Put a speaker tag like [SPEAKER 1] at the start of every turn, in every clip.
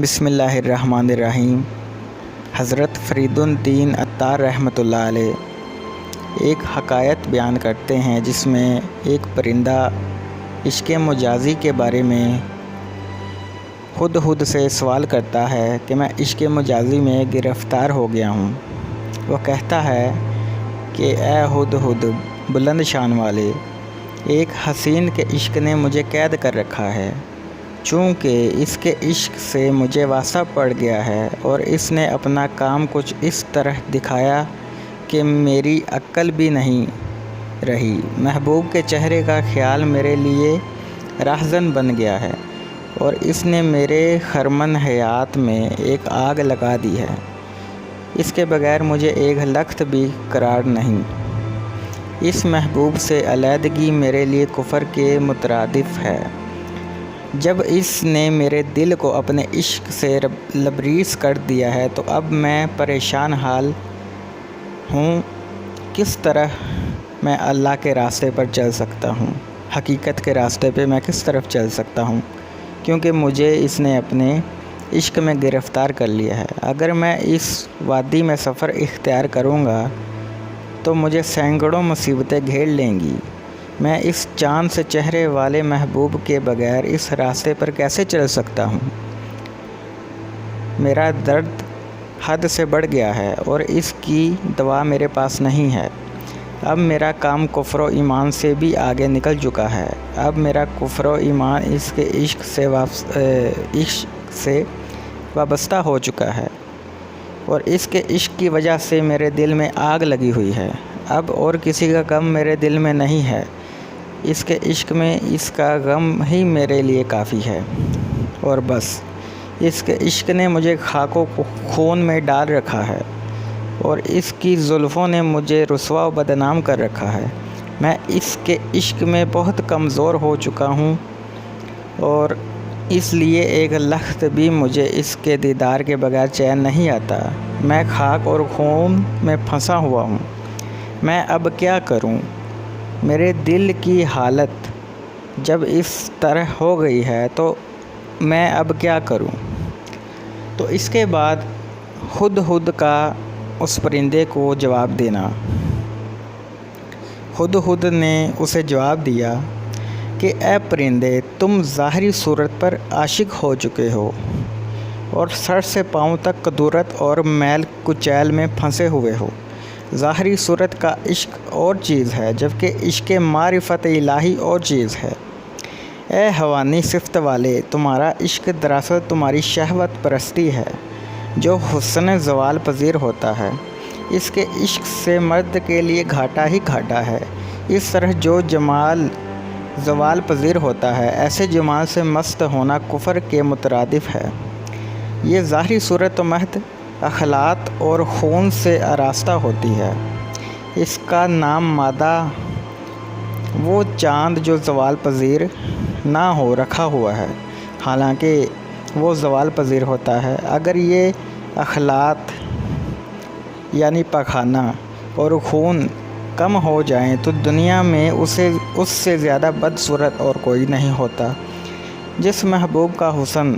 [SPEAKER 1] بسم اللہ الرحمن الرحیم۔ حضرت فرید الدین عطار رحمۃ اللہ علیہ ایک حکایت بیان کرتے ہیں جس میں ایک پرندہ عشق مجازی کے بارے میں ہدہد سے سوال کرتا ہے کہ میں عشق مجازی میں گرفتار ہو گیا ہوں۔ وہ کہتا ہے کہ اے ہدہد بلند شان والے، ایک حسین کے عشق نے مجھے قید کر رکھا ہے۔ چونکہ اس کے عشق سے مجھے واسطہ پڑ گیا ہے اور اس نے اپنا کام کچھ اس طرح دکھایا کہ میری عقل بھی نہیں رہی۔ محبوب کے چہرے کا خیال میرے لیے راہزن بن گیا ہے اور اس نے میرے خرمن حیات میں ایک آگ لگا دی ہے۔ اس کے بغیر مجھے ایک لخت بھی قرار نہیں۔ اس محبوب سے علیحدگی میرے لیے کفر کے مترادف ہے۔ جب اس نے میرے دل کو اپنے عشق سے لبریز کر دیا ہے تو اب میں پریشان حال ہوں۔ کس طرح میں اللہ کے راستے پر چل سکتا ہوں؟ حقیقت کے راستے پہ میں کس طرف چل سکتا ہوں؟ کیونکہ مجھے اس نے اپنے عشق میں گرفتار کر لیا ہے۔ اگر میں اس وادی میں سفر اختیار کروں گا تو مجھے سینکڑوں مصیبتیں گھیر لیں گی۔ میں اس چاند سے چہرے والے محبوب کے بغیر اس راستے پر کیسے چل سکتا ہوں؟ میرا درد حد سے بڑھ گیا ہے اور اس کی دوا میرے پاس نہیں ہے۔ اب میرا کام کفر و ایمان سے بھی آگے نکل چکا ہے۔ اب میرا کفر و ایمان اس کے عشق سے وابستہ ہو چکا ہے اور اس کے عشق کی وجہ سے میرے دل میں آگ لگی ہوئی ہے۔ اب اور کسی کا غم میرے دل میں نہیں ہے۔ اس کے عشق میں اس کا غم ہی میرے لیے کافی ہے اور بس۔ اس کے عشق نے مجھے خاک و خون میں ڈال رکھا ہے اور اس کی زلفوں نے مجھے رسوا و بدنام کر رکھا ہے۔ میں اس کے عشق میں بہت کمزور ہو چکا ہوں اور اس لیے ایک لخت بھی مجھے اس کے دیدار کے بغیر چین نہیں آتا۔ میں خاک اور خون میں پھنسا ہوا ہوں۔ میں اب کیا کروں؟ میرے دل کی حالت جب اس طرح ہو گئی ہے تو میں اب کیا کروں؟ تو اس کے بعد ہدہد کا اس پرندے کو جواب دینا۔ ہدہد نے اسے جواب دیا کہ اے پرندے، تم ظاہری صورت پر عاشق ہو چکے ہو اور سر سے پاؤں تک قدورت اور میل کچیل میں پھنسے ہوئے ہو۔ ظاہری صورت کا عشق اور چیز ہے جبکہ عشق معرفت الہی اور چیز ہے۔ اے حیوانی صفت والے، تمہارا عشق دراصل تمہاری شہوت پرستی ہے جو حسن زوال پذیر ہوتا ہے۔ اس کے عشق سے مرد کے لیے گھاٹا ہی گھاٹا ہے۔ اس طرح جو جمال زوال پذیر ہوتا ہے، ایسے جمال سے مست ہونا کفر کے مترادف ہے۔ یہ ظاہری صورت تو محض اخلاط اور خون سے آراستہ ہوتی ہے۔ اس کا نام مادہ وہ چاند جو زوال پذیر نہ ہو رکھا ہوا ہے، حالانکہ وہ زوال پذیر ہوتا ہے۔ اگر یہ اخلاط یعنی پاخانہ اور خون کم ہو جائیں تو دنیا میں اس سے زیادہ بدصورت اور کوئی نہیں ہوتا۔ جس محبوب کا حسن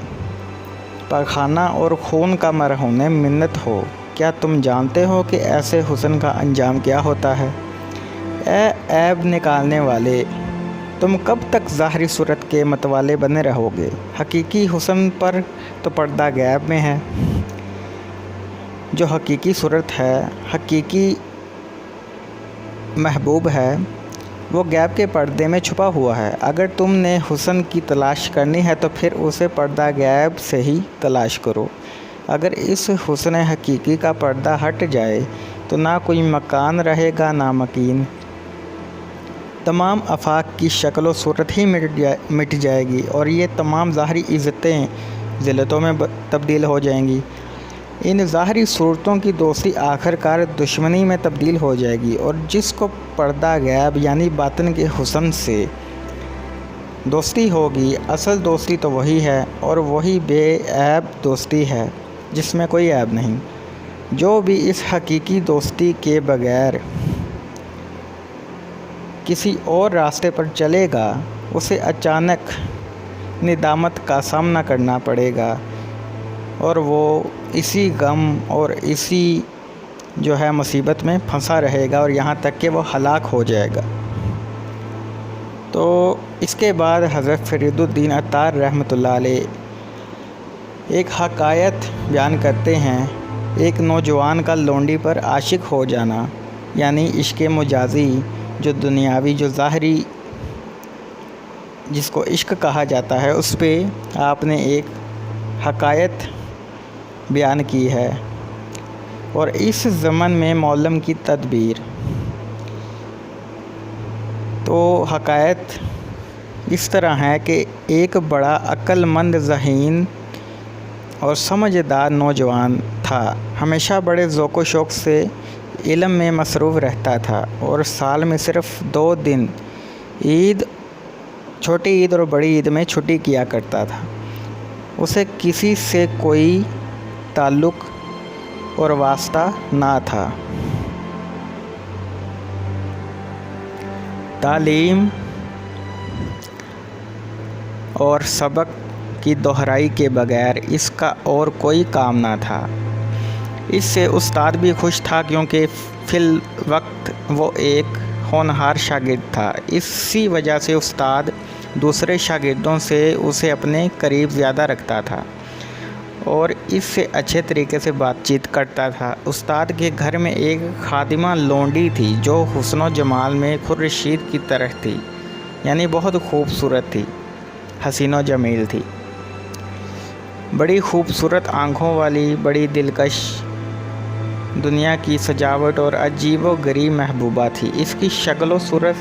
[SPEAKER 1] پاخانہ اور خون کا مرہون منت ہو، کیا تم جانتے ہو کہ ایسے حسن کا انجام کیا ہوتا ہے؟ اے عیب نکالنے والے، تم کب تک ظاہری صورت کے متوالے بنے رہو گے؟ حقیقی حسن پر تو پردہ غیب میں ہے۔ جو حقیقی صورت ہے، حقیقی محبوب ہے، وہ غیب کے پردے میں چھپا ہوا ہے۔ اگر تم نے حسن کی تلاش کرنی ہے تو پھر اسے پردہ غیب سے ہی تلاش کرو۔ اگر اس حسن حقیقی کا پردہ ہٹ جائے تو نہ کوئی مکان رہے گا نہ مکین۔ تمام آفاق کی شکل و صورت ہی مٹ جائے گی اور یہ تمام ظاہری عزتیں ذلتوں میں تبدیل ہو جائیں گی۔ ان ظاہری صورتوں کی دوستی آخر کار دشمنی میں تبدیل ہو جائے گی اور جس کو پردہ غیب یعنی باطن کے حسن سے دوستی ہوگی، اصل دوستی تو وہی ہے اور وہی بے عیب دوستی ہے جس میں کوئی عیب نہیں۔ جو بھی اس حقیقی دوستی کے بغیر کسی اور راستے پر چلے گا، اسے اچانک ندامت کا سامنا کرنا پڑے گا اور وہ اسی غم اور اسی جو ہے مصیبت میں پھنسا رہے گا اور یہاں تک کہ وہ ہلاک ہو جائے گا۔ تو اس کے بعد حضرت فرید الدین عطار رحمۃ اللہ علیہ ایک حکایت بیان کرتے ہیں، ایک نوجوان کا لونڈی پر عاشق ہو جانا، یعنی عشق مجازی، جو دنیاوی، جو ظاہری، جس کو عشق کہا جاتا ہے، اس پہ آپ نے ایک حکایت بیان کی ہے۔ اور اس ضمن میں معلم کی تدبیر، تو حکایت اس طرح ہے کہ ایک بڑا عقل مند، ذہین اور سمجھدار نوجوان تھا، ہمیشہ بڑے ذوق و شوق سے علم میں مصروف رہتا تھا اور سال میں صرف 2 دن، عید، چھوٹی عید اور بڑی عید میں چھٹی کیا کرتا تھا۔ اسے کسی سے کوئی تعلق اور واسطہ نہ تھا۔ تعلیم اور سبق کی دہرائی کے بغیر اس کا اور کوئی کام نہ تھا۔ اس سے استاد بھی خوش تھا، کیونکہ فی الوقت وہ ایک ہونہار شاگرد تھا۔ اسی وجہ سے استاد دوسرے شاگردوں سے اسے اپنے قریب زیادہ رکھتا تھا اور اس سے اچھے طریقے سے بات چیت کرتا تھا۔ استاد کے گھر میں ایک خادمہ لونڈی تھی جو حسن و جمال میں خورشید کی طرح تھی، یعنی بہت خوبصورت تھی، حسین و جمیل تھی، بڑی خوبصورت آنکھوں والی، بڑی دلکش، دنیا کی سجاوٹ اور عجیب و غریب محبوبہ تھی۔ اس کی شکل و صورت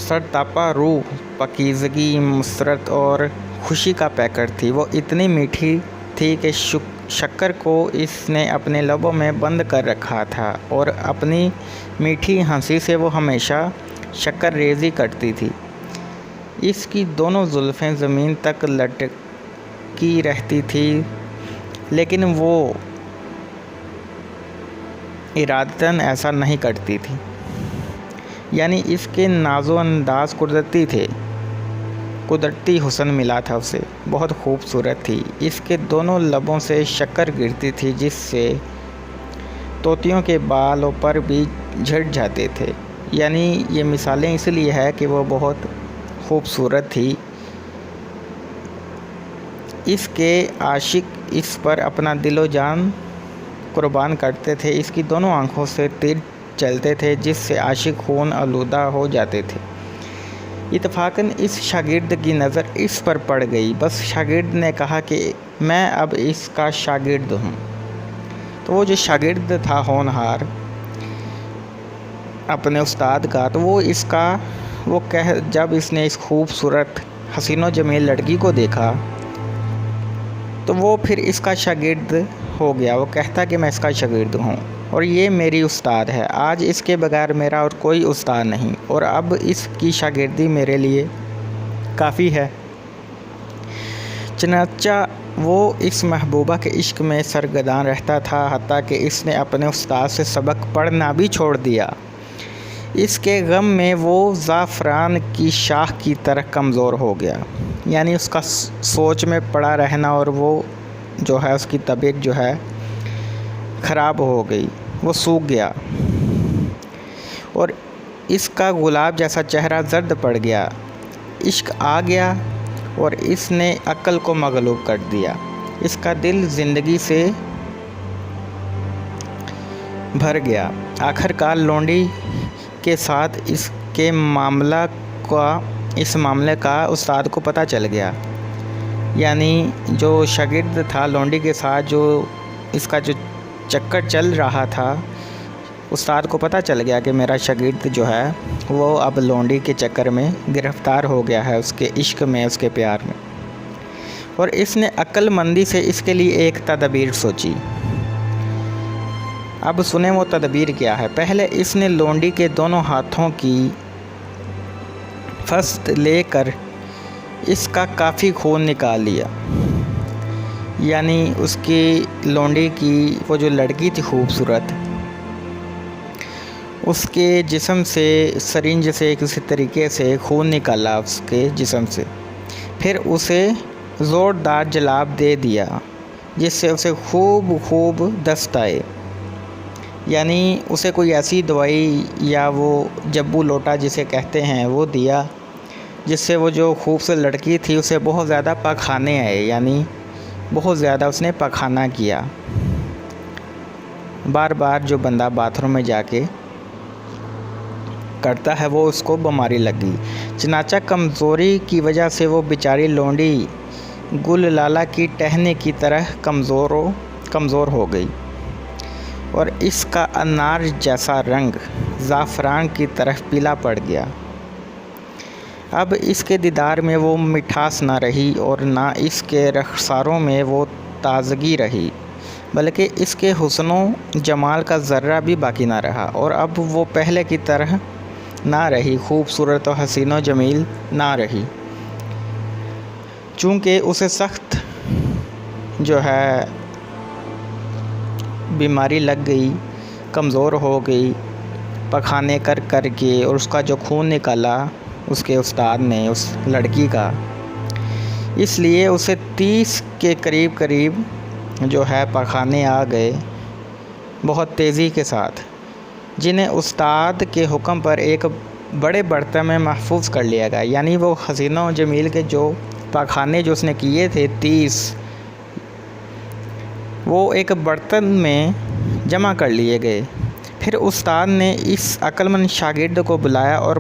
[SPEAKER 1] سرتاپا روح، پاکیزگی، مسرت اور خوشی کا پیکر تھی۔ وہ اتنی میٹھی تھی کہ شکر کو اس نے اپنے لبوں میں بند کر رکھا تھا اور اپنی میٹھی ہنسی سے وہ ہمیشہ شکر ریزی کرتی تھی۔ اس کی دونوں زلفیں زمین تک لٹکی رہتی تھیں، لیکن وہ ارادتاً ایسا نہیں کرتی تھی، یعنی اس کے ناز و انداز قدرتی تھے، قدرتی حسن ملا تھا اسے، بہت خوبصورت تھی۔ اس کے دونوں لبوں سے شکر گرتی تھی جس سے طوطیوں کے بالوں پر بھی جھڑ جاتے تھے۔ یعنی یہ مثالیں اس لیے ہے کہ وہ بہت خوبصورت تھی۔ اس کے عاشق اس پر اپنا دل و جان قربان کرتے تھے۔ اس کی دونوں آنکھوں سے تیر چلتے تھے جس سے عاشق خون آلودہ ہو جاتے تھے۔ اتفاقاً اس شاگرد کی نظر اس پر پڑ گئی۔ بس شاگرد نے کہا کہ میں اب اس کا شاگرد ہوں۔ تو وہ جو شاگرد تھا ہونہار اپنے استاد کا، تو جب اس نے اس خوبصورت حسین و جمیل لڑکی کو دیکھا تو وہ پھر اس کا شاگرد ہو گیا۔ وہ کہتا کہ میں اس کا شاگرد ہوں اور یہ میری استاد ہے، آج اس کے بغیر میرا اور کوئی استاد نہیں، اور اب اس کی شاگردی میرے لیے کافی ہے۔ چنانچہ وہ اس محبوبہ کے عشق میں سرگرداں رہتا تھا، حتیٰ کہ اس نے اپنے استاد سے سبق پڑھنا بھی چھوڑ دیا۔ اس کے غم میں وہ زعفران کی شاخ کی طرح کمزور ہو گیا، یعنی اس کا سوچ میں پڑا رہنا، اور وہ جو ہے اس کی طبیعت جو ہے خراب ہو گئی، وہ سوکھ گیا اور اس کا گلاب جیسا چہرہ زرد پڑ گیا۔ عشق آ گیا اور اس نے عقل کو مغلوب کر دیا۔ اس کا دل زندگی سے بھر گیا۔ آخر کار لونڈی کے ساتھ اس معاملے کا استاد کو پتہ چل گیا، یعنی جو شاگرد تھا لونڈی کے ساتھ، جو اس کا جو چکر چل رہا تھا، استاد کو پتہ چل گیا کہ میرا شاگرد جو ہے وہ اب لونڈی کے چکر میں گرفتار ہو گیا ہے، اس کے عشق میں، اس کے پیار میں، اور اس نے عقل مندی سے اس کے لیے ایک تدبیر سوچی۔ اب سنیں وہ تدبیر کیا ہے۔ پہلے اس نے لونڈی کے دونوں ہاتھوں کی پھست لے کر اس کا کافی خون نکال لیا، یعنی اس کی لونڈی کی وہ جو لڑکی تھی خوبصورت، اس کے جسم سے سرنج سے کسی طریقے سے خون نکالا اس کے جسم سے، پھر اسے زوردار جلاب دے دیا جس سے اسے خوب دست آئے، یعنی اسے کوئی ایسی دوائی یا وہ جبو لوٹا جسے کہتے ہیں وہ دیا جس سے وہ جو خوبصورت لڑکی تھی اسے بہت زیادہ پاخانے آئے، یعنی بہت زیادہ اس نے پاخانہ کیا۔ بار بار جو بندہ باتھ روم میں جا کے کرتا ہے وہ اس کو بیماری لگ گئی۔ چنانچہ کمزوری کی وجہ سے وہ بیچاری لونڈی گل لالہ کی ٹہنی کی طرح کمزور ہو گئی، اور اس کا انار جیسا رنگ زعفران کی طرح پیلا پڑ گیا۔ اب اس کے دیدار میں وہ مٹھاس نہ رہی اور نہ اس کے رخساروں میں وہ تازگی رہی، بلکہ اس کے حسن و جمال کا ذرہ بھی باقی نہ رہا، اور اب وہ پہلے کی طرح نہ رہی، خوبصورت و حسین و جمیل نہ رہی، چونکہ اسے سخت جو ہے بیماری لگ گئی، کمزور ہو گئی پخانے کر کے، اور اس کا جو خون نکالا اس کے استاد نے اس لڑکی کا، اس لیے اسے 30 کے قریب جو ہے پخانے آ گئے بہت تیزی کے ساتھ، جنہیں استاد کے حکم پر ایک بڑے برتن میں محفوظ کر لیا گیا، یعنی وہ حسین و جمیل کے جو پخانے جو اس نے کیے تھے 30، وہ ایک برتن میں جمع کر لیے گئے۔ پھر استاد نے اس عقل مند شاگرد کو بلایا اور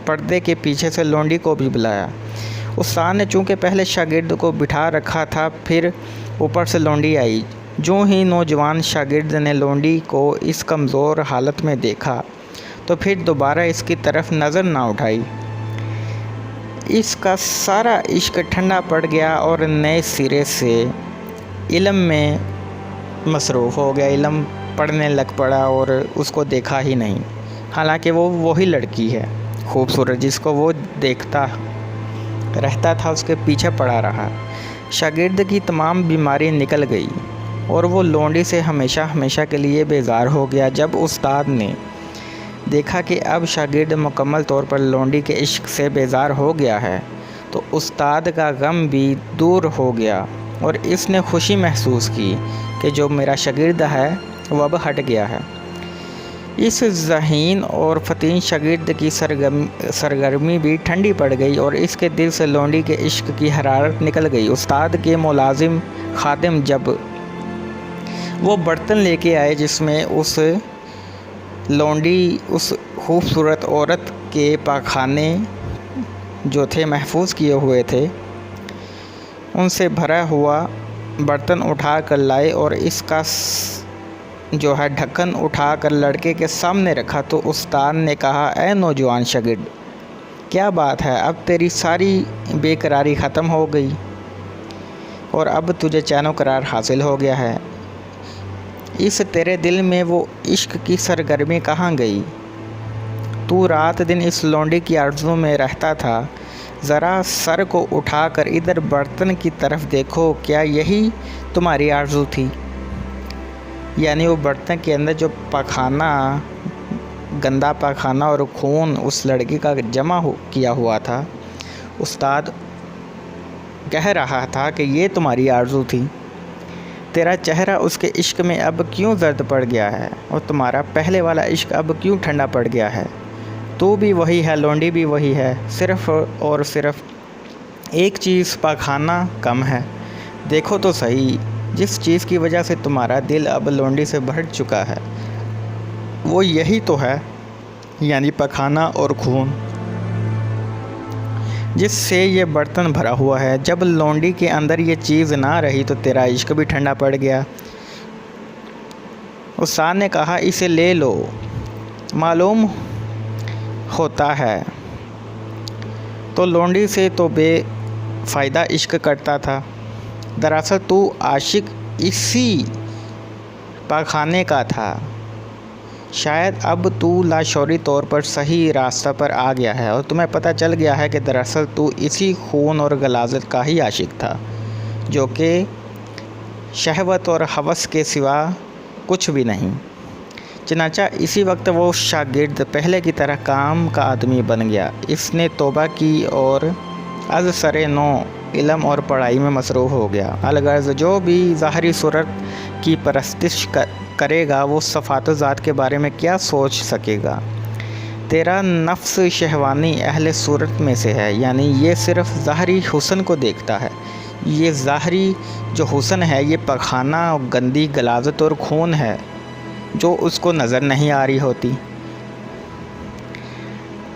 [SPEAKER 1] پردے کے پیچھے سے لونڈی کو بھی بلایا۔ استاد نے چونکہ پہلے شاگرد کو بٹھا رکھا تھا، پھر اوپر سے لونڈی آئی۔ جو ہی نوجوان شاگرد نے لونڈی کو اس کمزور حالت میں دیکھا تو پھر دوبارہ اس کی طرف نظر نہ اٹھائی۔ اس کا سارا عشق ٹھنڈا پڑ گیا اور نئے سرے سے علم میں مصروف ہو گیا، علم پڑھنے لگ پڑا اور اس کو دیکھا ہی نہیں، حالانکہ وہ وہی لڑکی ہے خوبصورت جس کو وہ دیکھتا رہتا تھا، اس کے پیچھے پڑا رہا۔ شاگرد کی تمام بیماری نکل گئی اور وہ لونڈی سے ہمیشہ کے لیے بیزار ہو گیا۔ جب استاد نے دیکھا کہ اب شاگرد مکمل طور پر لونڈی کے عشق سے بیزار ہو گیا ہے تو استاد کا غم بھی دور ہو گیا، اور اس نے خوشی محسوس کی کہ جو میرا شاگرد ہے وہ اب ہٹ گیا ہے۔ اس ذہین اور فتین شاگرد کی سرگرمی بھی ٹھنڈی پڑ گئی اور اس کے دل سے لونڈی کے عشق کی حرارت نکل گئی۔ استاد کے ملازم خادم جب وہ برتن لے کے آئے جس میں اس لونڈی اس خوبصورت عورت کے پاخانے جو تھے محفوظ کیے ہوئے تھے، ان سے بھرا ہوا برتن اٹھا کر لائے اور اس کا جو ہے ڈھکن اٹھا کر لڑکے کے سامنے رکھا، تو استاد نے کہا، اے نوجوان شاگرد، کیا بات ہے، اب تیری ساری بے قراری ختم ہو گئی اور اب تجھے چین و قرار حاصل ہو گیا ہے۔ اس تیرے دل میں وہ عشق کی سرگرمی کہاں گئی؟ تو رات دن اس لونڈی کی آرزو میں رہتا تھا، ذرا سر کو اٹھا کر ادھر برتن کی طرف دیکھو، کیا یہی تمہاری آرزو تھی؟ یعنی وہ برتن کے اندر جو پاخانہ، گندا پاخانہ اور خون اس لڑکی کا جمع کیا ہوا تھا، استاد کہہ رہا تھا کہ یہ تمہاری آرزو تھی۔ تیرا چہرہ اس کے عشق میں اب کیوں زرد پڑ گیا ہے اور تمہارا پہلے والا عشق اب کیوں ٹھنڈا پڑ گیا ہے؟ تو بھی وہی ہے، لونڈی بھی وہی ہے، صرف اور صرف ایک چیز پاخانہ کم ہے۔ دیکھو تو صحیح، جس چیز کی وجہ سے تمہارا دل اب لونڈی سے بھر چکا ہے وہ یہی تو ہے، یعنی پاخانہ اور خون جس سے یہ برتن بھرا ہوا ہے۔ جب لونڈی کے اندر یہ چیز نہ رہی تو تیرا عشق بھی ٹھنڈا پڑ گیا۔ استاد نے کہا، اسے لے لو، معلوم ہوتا ہے تو لونڈی سے تو بے فائدہ عشق کرتا تھا، دراصل تو عاشق اسی پاخانے کا تھا۔ شاید اب تو لاشعوری طور پر صحیح راستہ پر آ گیا ہے اور تمہیں پتہ چل گیا ہے کہ دراصل تو اسی خون اور غلاظت کا ہی عاشق تھا، جو کہ شہوت اور ہوس کے سوا کچھ بھی نہیں۔ چنانچہ اسی وقت وہ شاگرد پہلے کی طرح کام کا آدمی بن گیا۔ اس نے توبہ کی اور از سر نو علم اور پڑھائی میں مصروف ہو گیا۔ الغرض جو بھی ظاہری صورت کی پرستش کرے گا وہ صفات ذات کے بارے میں کیا سوچ سکے گا؟ تیرا نفس شہوانی اہل صورت میں سے ہے، یعنی یہ صرف ظاہری حسن کو دیکھتا ہے۔ یہ ظاہری جو حسن ہے یہ پخانہ، گندی غلاظت اور خون ہے جو اس کو نظر نہیں آ رہی ہوتی۔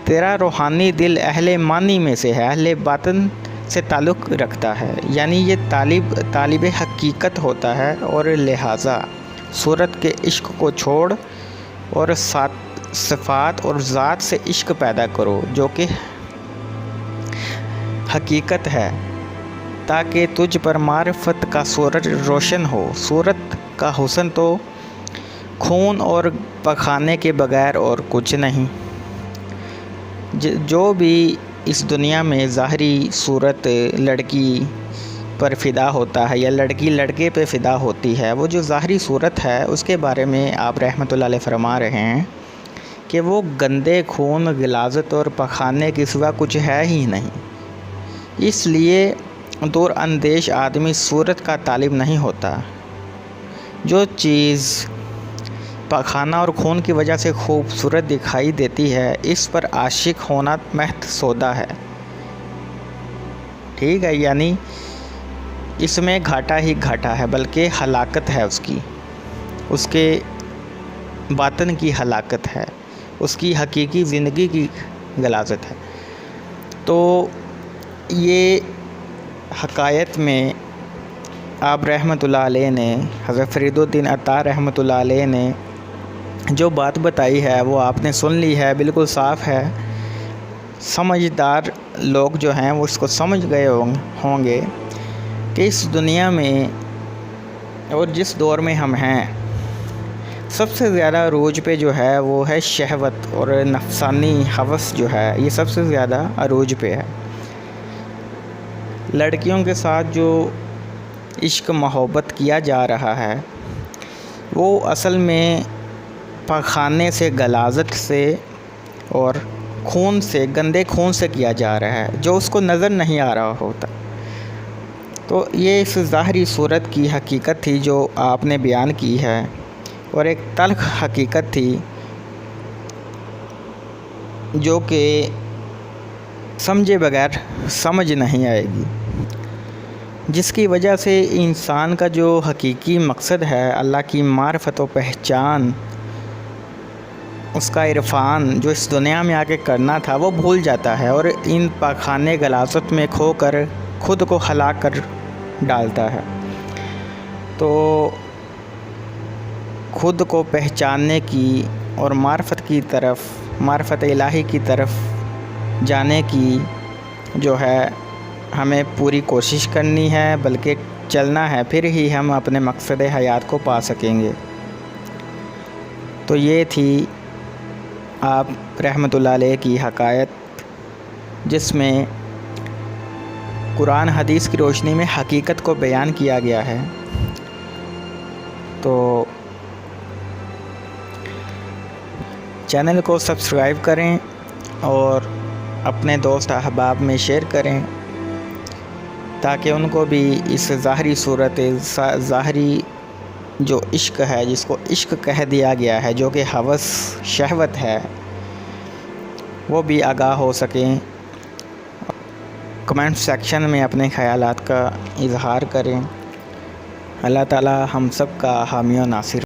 [SPEAKER 1] تیرا روحانی دل اہل معنی میں سے ہے، اہل باطن سے تعلق رکھتا ہے، یعنی یہ طالب حقیقت ہوتا ہے، اور لہٰذا صورت کے عشق کو چھوڑ اور صفات اور ذات سے عشق پیدا کرو جو کہ حقیقت ہے، تاکہ تجھ پر معرفت کا سورج روشن ہو۔ صورت کا حسن تو خون اور پخانے کے بغیر اور کچھ نہیں۔ جو بھی اس دنیا میں ظاہری صورت لڑکی پر فدا ہوتا ہے یا لڑکی لڑکے پہ فدا ہوتی ہے، وہ جو ظاہری صورت ہے اس کے بارے میں آپ رحمۃ اللہ علیہ فرما رہے ہیں کہ وہ گندے خون، غلاظت اور پخانے کے سوا کچھ ہے ہی نہیں۔ اس لیے دور اندیش آدمی صورت کا طالب نہیں ہوتا۔ جو چیز پخانہ اور خون کی وجہ سے خوبصورت دکھائی دیتی ہے اس پر عاشق ہونا محض سودا ہے، ٹھیک ہے، یعنی اس میں گھاٹا ہی گھاٹا ہے، بلکہ ہلاکت ہے اس کے باطن کی ہلاکت ہے، اس کی حقیقی زندگی کی غلاظت ہے۔ تو یہ حقائق میں آپ رحمۃ اللہ علیہ نے، حضرت فرید الدین عطار رحمۃ اللہ علیہ نے جو بات بتائی ہے وہ آپ نے سن لی ہے، بالکل صاف ہے۔ سمجھدار لوگ جو ہیں وہ اس کو سمجھ گئے ہوں گے کہ اس دنیا میں اور جس دور میں ہم ہیں سب سے زیادہ عروج پہ جو ہے وہ ہے شہوت اور نفسانی ہوس جو ہے، یہ سب سے زیادہ عروج پہ ہے۔ لڑکیوں کے ساتھ جو عشق محبت کیا جا رہا ہے وہ اصل میں پخانے سے، غلاظت سے اور خون سے، گندے خون سے کیا جا رہا ہے جو اس کو نظر نہیں آ رہا ہوتا۔ تو یہ اس ظاہری صورت کی حقیقت تھی جو آپ نے بیان کی ہے، اور ایک تلخ حقیقت تھی جو کہ سمجھے بغیر سمجھ نہیں آئے گی، جس کی وجہ سے انسان کا جو حقیقی مقصد ہے اللہ کی معرفت و پہچان، اس کا عرفان جو اس دنیا میں آ کے کرنا تھا وہ بھول جاتا ہے، اور ان پاخانے غلاظت میں کھو کر خود کو ہلاک کر ڈالتا ہے۔ تو خود کو پہچاننے کی اور معرفت الہی کی طرف جانے کی جو ہے ہمیں پوری کوشش کرنی ہے، بلکہ چلنا ہے، پھر ہی ہم اپنے مقصد حیات کو پا سکیں گے۔ تو یہ تھی آپ رحمۃ اللہ علیہ کی حقائق، جس میں قرآن حدیث کی روشنی میں حقیقت کو بیان کیا گیا ہے۔ تو چینل کو سبسکرائب کریں اور اپنے دوست احباب میں شیئر کریں تاکہ ان کو بھی اس ظاہری صورت، ظاہری جو عشق ہے، جس کو عشق کہہ دیا گیا ہے، جو کہ ہوس، شہوت ہے، وہ بھی آگاہ ہو سکیں۔ کمنٹ سیکشن میں اپنے خیالات کا اظہار کریں۔ اللہ تعالی ہم سب کا حامی و ناصر